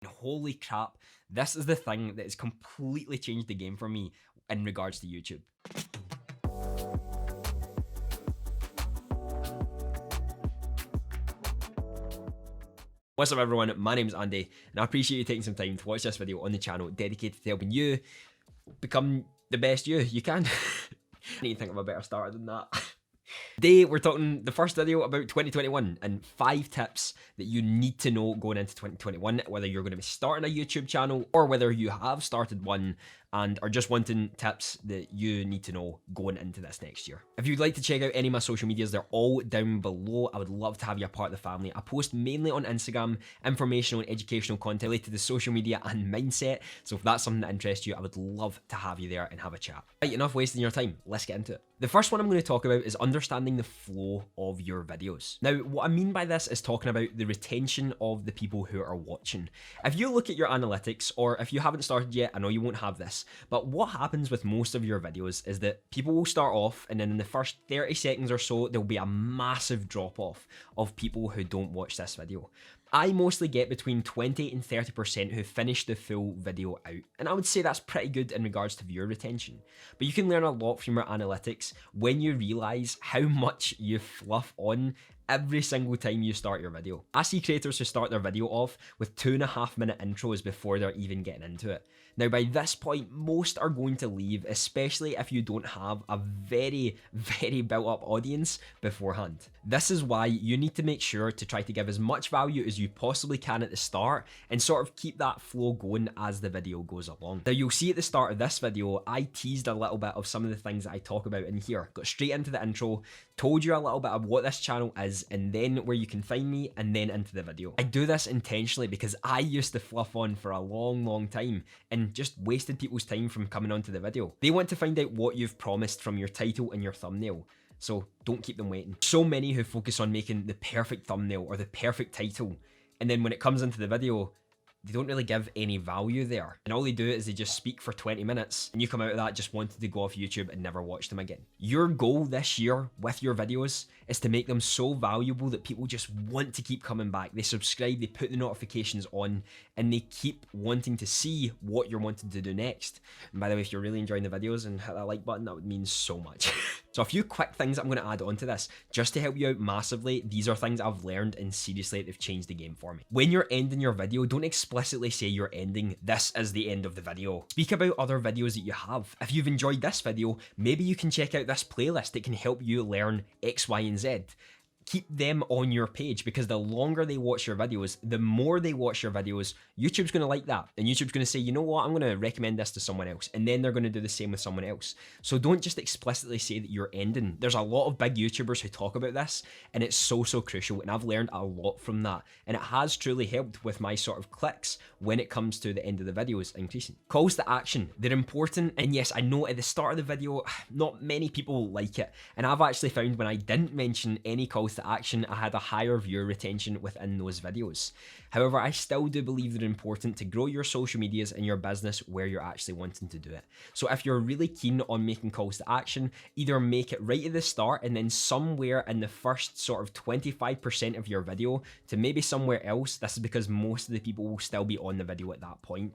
And holy crap, this is the thing that has completely changed the game for me in regards to YouTube. What's up everyone, my name is Andy, and I appreciate you taking some time to watch this video on the channel dedicated to helping you become the best you can. I need to think of a better starter than that. Today we're talking the first video about 2021 and 5 tips that you need to know going into 2021, whether you're going to be starting a YouTube channel or whether you have started one and are just wanting tips that you need to know going into this next year. If you'd like to check out any of my social medias, they're all down below. I would love to have you a part of the family. I post mainly on Instagram, informational and educational content related to social media and mindset. So if that's something that interests you, I would love to have you there and have a chat. Right, enough wasting your time. Let's get into it. The first one I'm going to talk about is understanding the flow of your videos. Now, what I mean by this is talking about the retention of the people who are watching. If you look at your analytics, or if you haven't started yet, I know you won't have this, but what happens with most of your videos is that people will start off and then in the first 30 seconds or so, there'll be a massive drop off of people who don't watch this video. I mostly get between 20 and 30% who finish the full video out, and I would say that's pretty good in regards to viewer retention. But you can learn a lot from your analytics when you realise how much you fluff on every single time you start your video. I see creators who start their video off with 2.5-minute intros before they're even getting into it. Now by this point, most are going to leave, especially if you don't have a very built up audience beforehand. This is why you need to make sure to try to give as much value as you possibly can at the start and sort of keep that flow going as the video goes along. Now you'll see at the start of this video, I teased a little bit of some of the things that I talk about in here, got straight into the intro, told you a little bit of what this channel is and then where you can find me and then into the video. I do this intentionally because I used to fluff on for a long time and just wasted people's time from coming onto the video. They want to find out what you've promised from your title and your thumbnail. So don't keep them waiting. So many who focus on making the perfect thumbnail or the perfect title, and then when it comes into the video, they don't really give any value there. And all they do is they just speak for 20 minutes and you come out of that just wanting to go off YouTube and never watch them again. Your goal this year with your videos is to make them so valuable that people just want to keep coming back. They subscribe, they put the notifications on, and they keep wanting to see what you're wanting to do next. And by the way, if you're really enjoying the videos and hit that like button, that would mean so much. So a few quick things I'm going to add on to this, just to help you out massively. These are things I've learned and seriously they've changed the game for me. When you're ending your video, don't explicitly say you're ending, this is the end of the video. Speak about other videos that you have. If you've enjoyed this video, maybe you can check out this playlist that can help you learn X, Y, and Z. Keep them on your page because the longer they watch your videos, the more they watch your videos, YouTube's going to like that. And YouTube's going to say, you know what, I'm going to recommend this to someone else. And then they're going to do the same with someone else. So don't just explicitly say that you're ending. There's a lot of big YouTubers who talk about this and it's so crucial. And I've learned a lot from that. And it has truly helped with my sort of clicks when it comes to the end of the videos increasing. Calls to action, they're important. And yes, I know at the start of the video, not many people like it. And I've actually found when I didn't mention any calls to action, I had a higher viewer retention within those videos. However, I still do believe they're important to grow your social medias and your business where you're actually wanting to do it. So if you're really keen on making calls to action, either make it right at the start and then somewhere in the first sort of 25% of your video to maybe somewhere else. This is because most of the people will still be on the video at that point.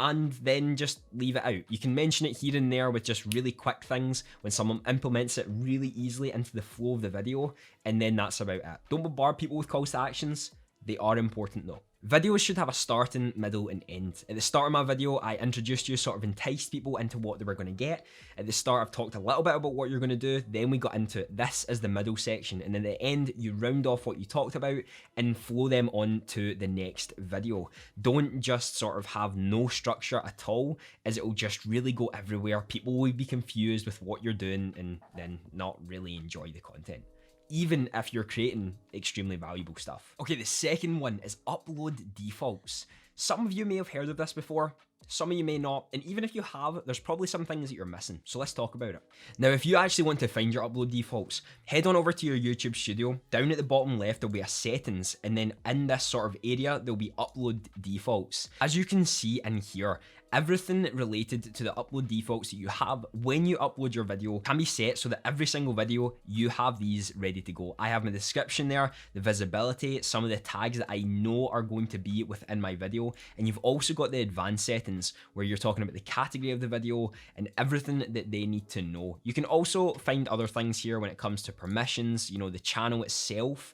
And then just leave it out. You can mention it here and there with just really quick things when someone implements it really easily into the flow of the video, and then that's about it. Don't bombard people with calls to actions. They are important though. Videos should have a starting, middle, and end. At the start of my video, I introduced you, sort of enticed people into what they were going to get. At the start, I've talked a little bit about what you're going to do. Then we got into it. This is the middle section. And at the end, you round off what you talked about and flow them on to the next video. Don't just sort of have no structure at all, as it will just really go everywhere. People will be confused with what you're doing and then not really enjoy the content, even if you're creating extremely valuable stuff. Okay, the second one is upload defaults. Some of you may have heard of this before, some of you may not, and even if you have, there's probably some things that you're missing, so let's talk about it. Now, if you actually want to find your upload defaults, head on over to your YouTube studio. Down at the bottom left, there'll be a settings, and then in this sort of area, there'll be upload defaults. As you can see in here, Everything related to the upload defaults that you have when you upload your video can be set so that every single video you have these ready to go. I have my description there, the visibility, some of the tags that I know are going to be within my video, and you've also got the advanced settings where you're talking about the category of the video and everything that they need to know. You can also find other things here when it comes to permissions, you know, the channel itself,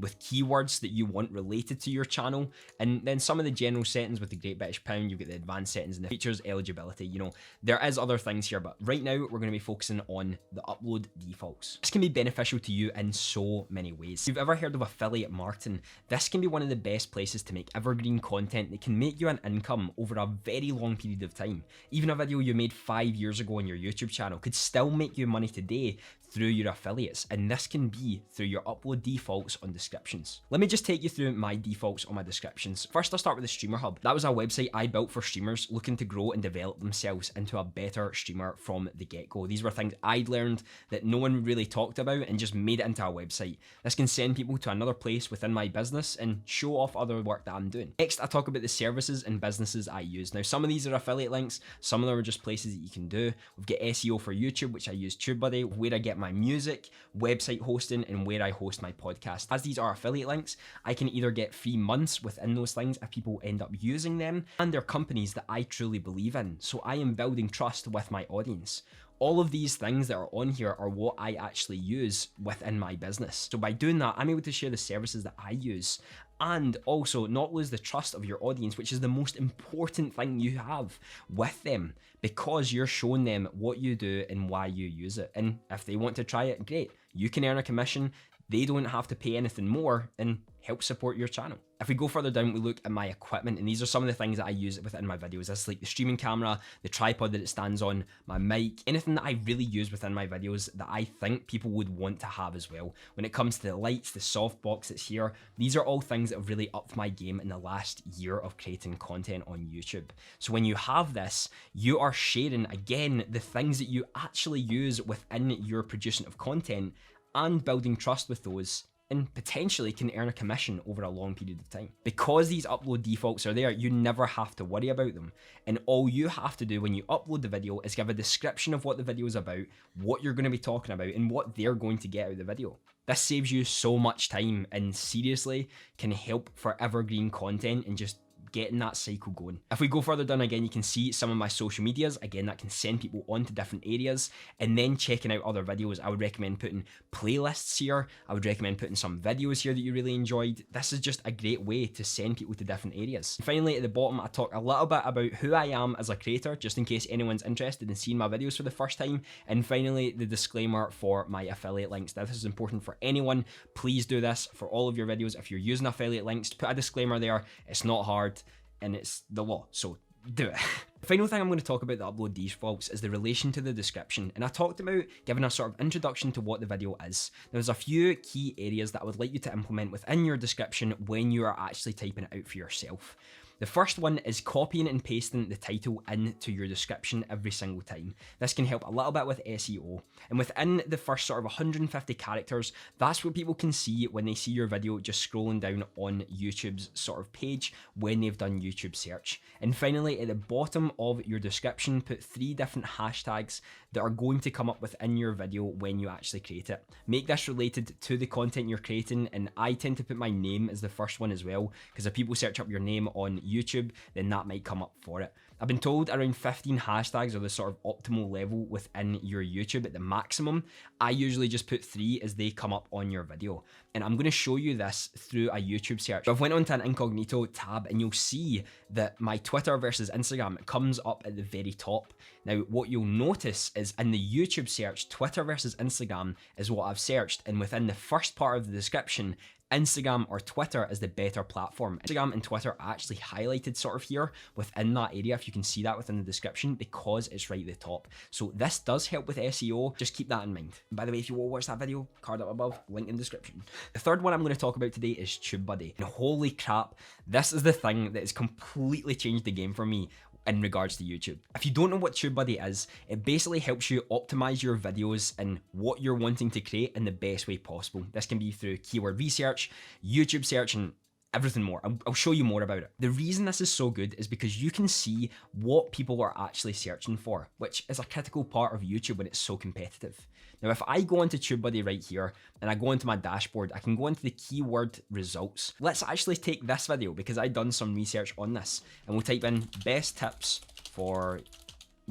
with keywords that you want related to your channel, and then some of the general settings with the Great British Pound. You've got the advanced settings and the features, eligibility. You know, there is other things here, but right now we're going to be focusing on the upload defaults. This can be beneficial to you in so many ways. If you've ever heard of affiliate marketing, this can be one of the best places to make evergreen content that can make you an income over a very long period of time. Even a video you made 5 years ago on your YouTube channel could still make you money today through your affiliates, and this can be through your upload defaults on descriptions. Let me just take you through my defaults on my descriptions. First, I'll start with the Streamer Hub. That was a website I built for streamers looking to grow and develop themselves into a better streamer from the get-go. These were things I'd learned that no one really talked about and just made it into a website. This can send people to another place within my business and show off other work that I'm doing. Next, I talk about the services and businesses I use. Now, some of these are affiliate links, some of them are just places that you can do. We've got SEO for YouTube, which I use Tubebuddy, where I get my music, website hosting, and where I host my podcast. As these are affiliate links, I can either get free months within those things if people end up using them, and they're companies that I truly believe in. So I am building trust with my audience. All of these things that are on here are what I actually use within my business. So by doing that, I'm able to share the services that I use and also not lose the trust of your audience, which is the most important thing you have with them, because you're showing them what you do and why you use it. And if they want to try it, great. You can earn a commission. They don't have to pay anything more and help support your channel. If we go further down, we look at my equipment, and these are some of the things that I use within my videos. This is like the streaming camera, the tripod that it stands on, my mic, anything that I really use within my videos that I think people would want to have as well. When it comes to the lights, the softbox that's here, these are all things that have really upped my game in the last year of creating content on YouTube. So when you have this, you are sharing, again, the things that you actually use within your producing of content and building trust with those, and potentially can earn a commission over a long period of time. Because these upload defaults are there, you never have to worry about them. And all you have to do when you upload the video is give a description of what the video is about, what you're going to be talking about, and what they're going to get out of the video. This saves you so much time and seriously can help for evergreen content and just getting that cycle going. If we go further down again, you can see some of my social medias. Again, that can send people onto different areas, and then checking out other videos. I would recommend putting playlists here. I would recommend putting some videos here that you really enjoyed. This is just a great way to send people to different areas. Finally, at the bottom, I talk a little bit about who I am as a creator, just in case anyone's interested in seeing my videos for the first time. And finally, the disclaimer for my affiliate links. Now, this is important for anyone. Please do this for all of your videos. If you're using affiliate links, put a disclaimer there. It's not hard, and it's the law, so do it. The final thing I'm going to talk about the upload defaults is the relation to the description, and I talked about giving a sort of introduction to what the video is. There's a few key areas that I would like you to implement within your description when you are actually typing it out for yourself. The first one is copying and pasting the title into your description every single time. This can help a little bit with SEO. And within the first sort of 150 characters, that's what people can see when they see your video just scrolling down on YouTube's sort of page when they've done YouTube search. And finally, at the bottom of your description, put 3 different hashtags that are going to come up within your video when you actually create it. Make this related to the content you're creating, and I tend to put my name as the first one as well, because if people search up your name on YouTube, then that might come up for it. I've been told around 15 hashtags are the sort of optimal level within your YouTube at the maximum. I usually just put 3 as they come up on your video. And I'm going to show you this through a YouTube search. So I've went onto an incognito tab, and you'll see that my Twitter versus Instagram comes up at the very top. Now, what you'll notice is in the YouTube search, Twitter versus Instagram is what I've searched. And within the first part of the description, Instagram or Twitter is the better platform. Instagram and Twitter are actually highlighted sort of here within that area, if you can see that within the description, because it's right at the top. So this does help with SEO, just keep that in mind. And by the way, if you want to watch that video, card up above, link in the description. The third one I'm going to talk about today is Tubebuddy. And holy crap, this is the thing that has completely changed the game for me in regards to YouTube. If you don't know what Tubebuddy is, it basically helps you optimize your videos and what you're wanting to create in the best way possible. This can be through keyword research, YouTube search, and everything more. I'll show you more about it. The reason this is so good is because you can see what people are actually searching for, which is a critical part of YouTube when it's so competitive. Now, if I go into Tubebuddy right here and I go into my dashboard, I can go into the keyword results. Let's actually take this video because I've done some research on this, and we'll type in best tips for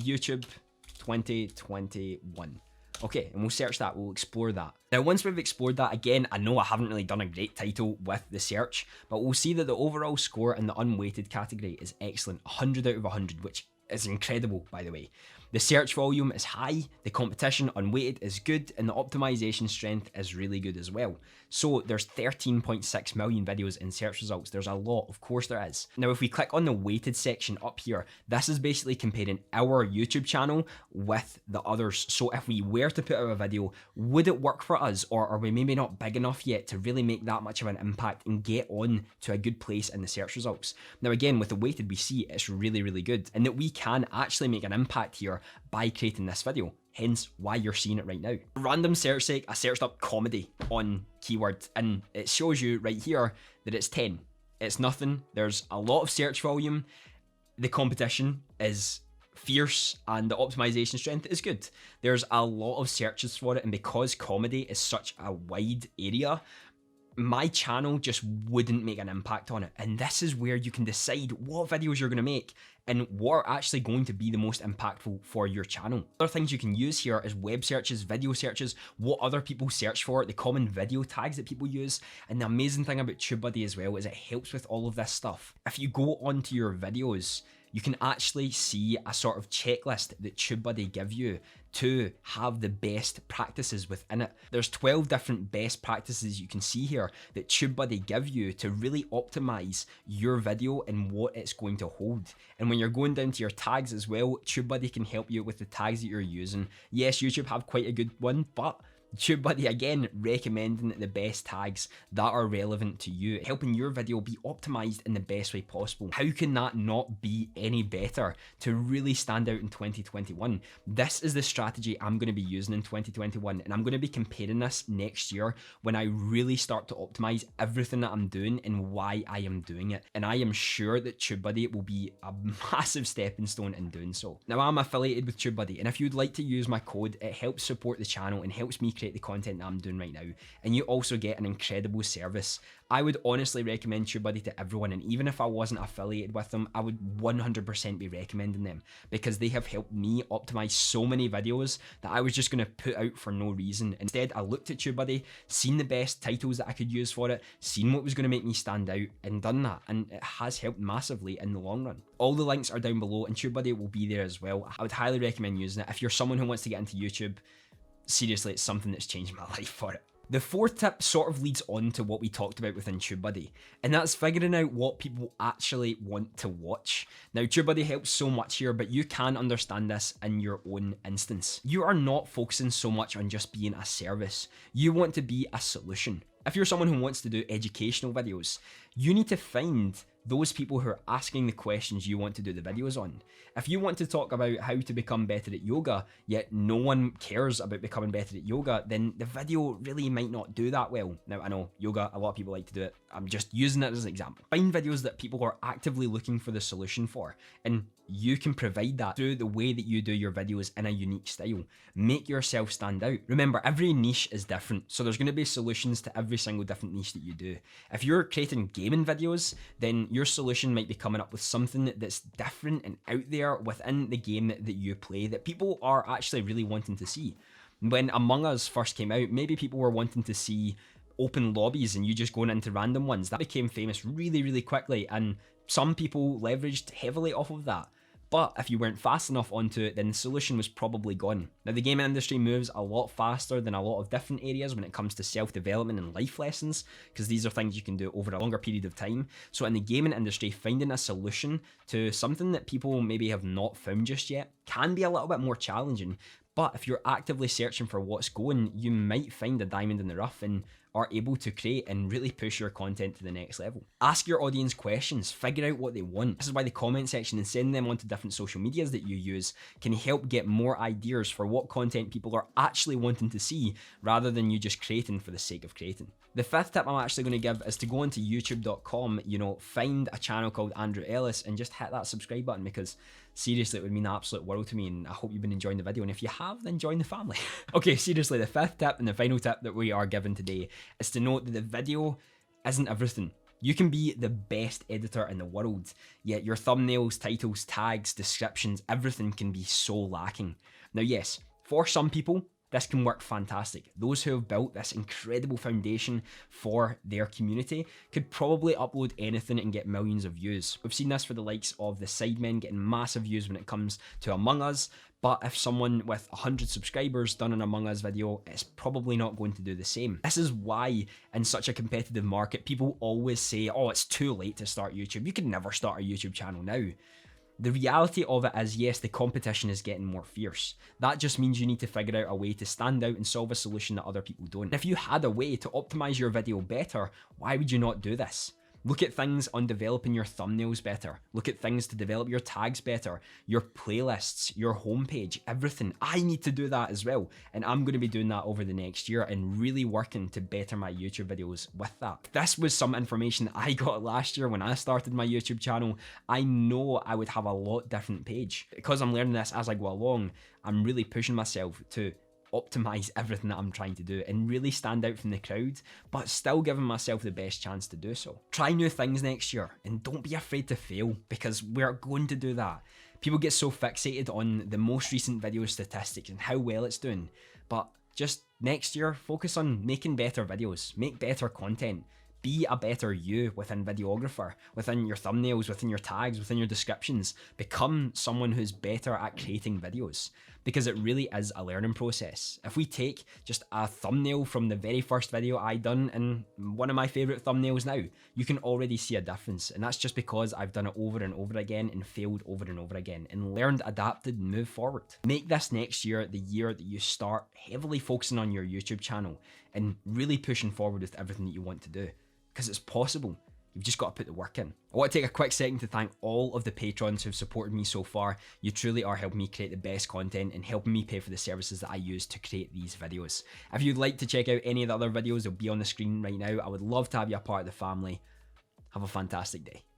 YouTube 2021. Okay, and we'll search that, we'll explore that. Now, once we've explored that, again, I know I haven't really done a great title with the search, but we'll see that the overall score in the unweighted category is excellent, 100 out of 100, which is incredible, by the way. The search volume is high, the competition unweighted is good, and the optimization strength is really good as well. So there's 13.6 million videos in search results. There's a lot, of course there is. Now, if we click on the weighted section up here, this is basically comparing our YouTube channel with the others. So if we were to put out a video, would it work for us, or are we maybe not big enough yet to really make that much of an impact and get on to a good place in the search results? Now, again, with the weighted, we see it's really, really good, and that we can actually make an impact here by creating this video, hence why you're seeing it right now. For random search sake, I searched up comedy on keyword, and it shows you right here that it's 10. It's nothing. There's a lot of search volume, the competition is fierce, and the optimization strength is good. There's a lot of searches for it, and because comedy is such a wide area, my channel just wouldn't make an impact on it. And this is where you can decide what videos you're going to make and what are actually going to be the most impactful for your channel. Other things you can use here is web searches, video searches, what other people search for, the common video tags that people use. And the amazing thing about Tubebuddy as well is it helps with all of this stuff. If you go onto your videos, you can actually see a sort of checklist that Tubebuddy give you to have the best practices within it. There's 12 different best practices you can see here that Tubebuddy give you to really optimize your video and what it's going to hold. And when you're going down to your tags as well, Tubebuddy can help you with the tags that you're using. Yes, YouTube have quite a good one, but Tubebuddy again recommending the best tags that are relevant to you, helping your video be optimized in the best way possible. How can that not be any better to really stand out in 2021? This is the strategy I'm going to be using in 2021, and I'm going to be comparing this next year when I really start to optimize everything that I'm doing and why I am doing it. And I am sure that Tubebuddy will be a massive stepping stone in doing so. Now, I'm affiliated with Tubebuddy, and if you'd like to use my code, it helps support the channel and helps me create the content that I'm doing right now, and you also get an incredible service. I would honestly recommend Tubebuddy to everyone, and even if I wasn't affiliated with them, I would 100% be recommending them because they have helped me optimize so many videos that I was just going to put out for no reason. Instead, I looked at Tubebuddy, seen the best titles that I could use for it, seen what was going to make me stand out, and done that, and it has helped massively in the long run. All the links are down below, and Tubebuddy will be there as well. I would highly recommend using it if you're someone who wants to get into YouTube. Seriously, it's something that's changed my life for it. The fourth tip sort of leads on to what we talked about within Tubebuddy, and that's figuring out what people actually want to watch. Now, Tubebuddy helps so much here, but you can understand this in your own instance. You are not focusing so much on just being a service. You want to be a solution. If you're someone who wants to do educational videos, you need to find those people who are asking the questions you want to do the videos on. If you want to talk about how to become better at yoga, yet no one cares about becoming better at yoga, then the video really might not do that well. Now, I know yoga, a lot of people like to do it. I'm just using it as an example. Find videos that people are actively looking for the solution for, and you can provide that through the way that you do your videos in a unique style. Make yourself stand out. Remember, every niche is different, so there's going to be solutions to every single different niche that you do. If you're creating gaming videos, then your solution might be coming up with something that's different and out there within the game that you play that people are actually really wanting to see. When Among Us first came out, maybe people were wanting to see open lobbies and you just going into random ones. That became famous really, really quickly, and some people leveraged heavily off of that. But if you weren't fast enough onto it, then the solution was probably gone. Now, the gaming industry moves a lot faster than a lot of different areas when it comes to self-development and life lessons, because these are things you can do over a longer period of time. So in the gaming industry, finding a solution to something that people maybe have not found just yet can be a little bit more challenging. But if you're actively searching for what's going, you might find a diamond in the rough, and are able to create and really push your content to the next level. Ask your audience questions, figure out what they want. This is why the comment section and sending them onto different social medias that you use can help get more ideas for what content people are actually wanting to see rather than you just creating for the sake of creating. The fifth tip I'm actually going to give is to go onto youtube.com, find a channel called Andrew Ellis and just hit that subscribe button, because seriously, it would mean the absolute world to me, and I hope you've been enjoying the video, and if you have, then join the family. Okay, seriously, the fifth tip and the final tip that we are given today is to note that the video isn't everything. You can be the best editor in the world, yet your thumbnails, titles, tags, descriptions, everything can be so lacking. Now yes, for some people, this can work fantastic. Those who have built this incredible foundation for their community could probably upload anything and get millions of views. We've seen this for the likes of the Sidemen getting massive views when it comes to Among Us, but if someone with 100 subscribers done an Among Us video, it's probably not going to do the same. This is why in such a competitive market, people always say, oh, it's too late to start YouTube. You can never start a YouTube channel now. The reality of it is, yes, the competition is getting more fierce. That just means you need to figure out a way to stand out and solve a solution that other people don't. If you had a way to optimize your video better, why would you not do this? Look at things on developing your thumbnails better. Look at things to develop your tags better, your playlists, your homepage, everything. I need to do that as well. And I'm going to be doing that over the next year and really working to better my YouTube videos with that. This was some information that I got last year when I started my YouTube channel. I know I would have a lot different page. Because I'm learning this as I go along, I'm really pushing myself to optimize everything that I'm trying to do and really stand out from the crowd, but still giving myself the best chance to do so. Try new things next year and don't be afraid to fail, because we're going to do that. People get so fixated on the most recent video statistics and how well it's doing, but just next year, focus on making better videos, make better content. Be a better you within videographer, within your thumbnails, within your tags, within your descriptions. Become someone who's better at creating videos, because it really is a learning process. If we take just a thumbnail from the very first video I done and one of my favorite thumbnails now, you can already see a difference. And that's just because I've done it over and over again and failed over and over again and learned, adapted, and moved forward. Make this next year the year that you start heavily focusing on your YouTube channel and really pushing forward with everything that you want to do. Because it's possible. You've just got to put the work in. I want to take a quick second to thank all of the patrons who've supported me so far. You truly are helping me create the best content and helping me pay for the services that I use to create these videos. If you'd like to check out any of the other videos, they'll be on the screen right now. I would love to have you a part of the family. Have a fantastic day.